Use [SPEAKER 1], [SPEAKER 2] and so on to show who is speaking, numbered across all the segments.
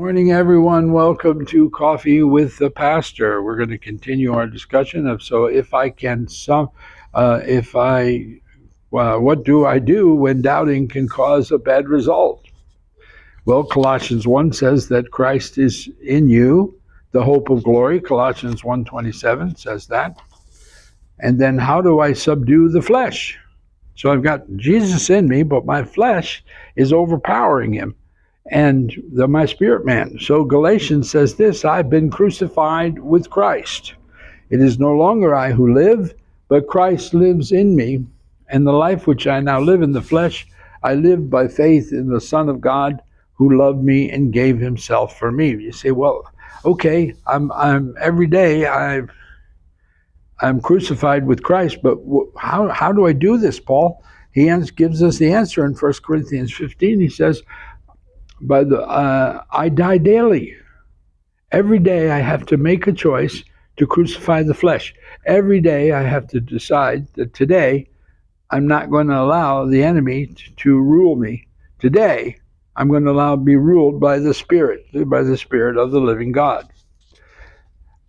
[SPEAKER 1] Morning, everyone. Welcome to Coffee with the Pastor. We're going to continue our discussion of what do I do when doubting can cause a bad result? Well, Colossians 1 says that Christ is in you, the hope of glory. Colossians 1:27 says that. And then how do I subdue the flesh? So I've got Jesus in me, but my flesh is overpowering him and my spirit man. So Galatians says this: I've been crucified with Christ. It is no longer I who live, but Christ lives in me. And the life which I now live in the flesh, I live by faith in the Son of God who loved me and gave himself for me. You say, well, okay, I'm every day I'm crucified with Christ, but how do I do this, Paul? He gives us the answer in 1 Corinthians 15. He says, I die daily. Every day I have to make a choice to crucify the flesh. Every day I have to decide that today I'm not going to allow the enemy to rule me. Today I'm going to be ruled by the Spirit of the living God.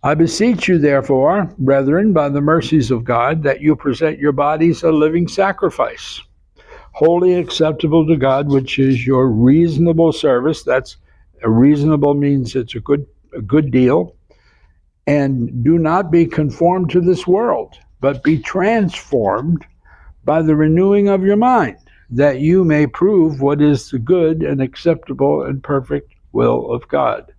[SPEAKER 1] I beseech you, therefore, brethren, by the mercies of God, that you present your bodies a living sacrifice, wholly acceptable to God, which is your reasonable service. That's reasonable means it's a good deal. And do not be conformed to this world, but be transformed by the renewing of your mind, that you may prove what is the good and acceptable and perfect will of God.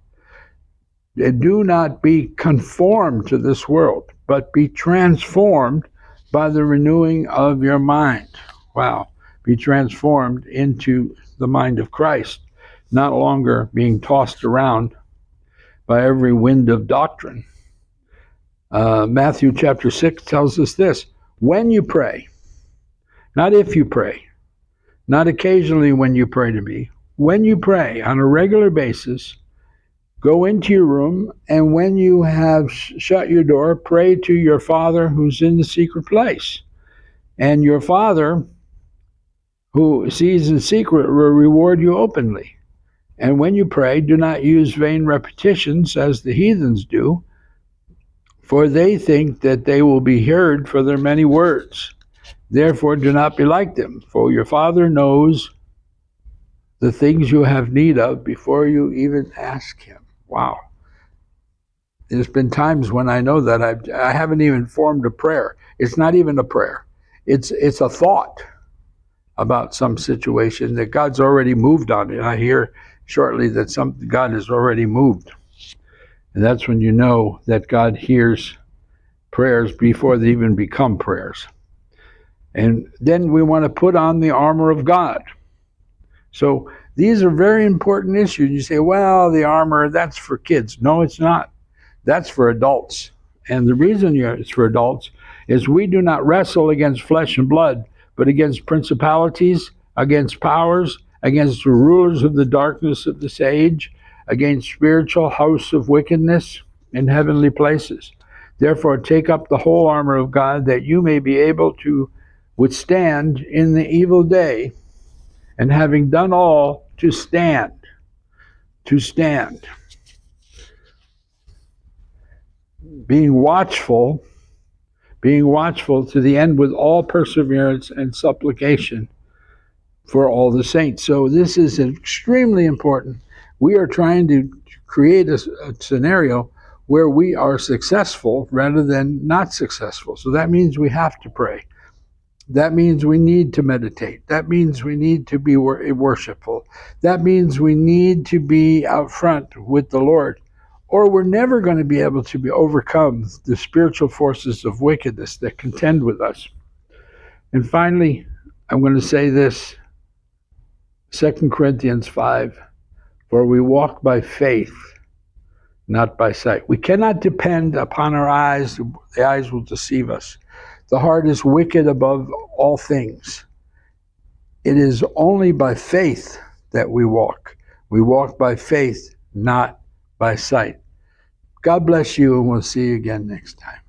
[SPEAKER 1] And do not be conformed to this world, but be transformed by the renewing of your mind. Wow. Be transformed into the mind of Christ, not longer being tossed around by every wind of doctrine. Matthew chapter 6 tells us this: when you pray, not if you pray, not occasionally when you pray to me, when you pray on a regular basis, go into your room, and when you have shut your door, pray to your Father who's in the secret place. And your Father who sees in secret will reward you openly. And when you pray, do not use vain repetitions as the heathens do, for they think that they will be heard for their many words. Therefore do not be like them, for your Father knows the things you have need of before you even ask him. Wow. There's been times when I know that I haven't even formed a prayer. It's not even a prayer. It's a thought about some situation that God's already moved on it. I hear shortly that God has already moved. And that's when you know that God hears prayers before they even become prayers. And then we want to put on the armor of God. So these are very important issues. You say, well, the armor, that's for kids. No, it's not. That's for adults. And the reason it's for adults is we do not wrestle against flesh and blood, but against principalities, against powers, against the rulers of the darkness of this age, against spiritual hosts of wickedness in heavenly places. Therefore, take up the whole armor of God, that you may be able to withstand in the evil day, and having done all, to stand. To stand. Being watchful to the end with all perseverance and supplication for all the saints. So this is extremely important. We are trying to create a scenario where we are successful rather than not successful. So that means we have to pray. That means we need to meditate. That means we need to be worshipful. That means we need to be out front with the Lord, or we're never going to be able to overcome the spiritual forces of wickedness that contend with us. And finally, I'm going to say this, 2 Corinthians 5, for we walk by faith, not by sight. We cannot depend upon our eyes. The eyes will deceive us. The heart is wicked above all things. It is only by faith that we walk. We walk by faith, not by sight. God bless you, and we'll see you again next time.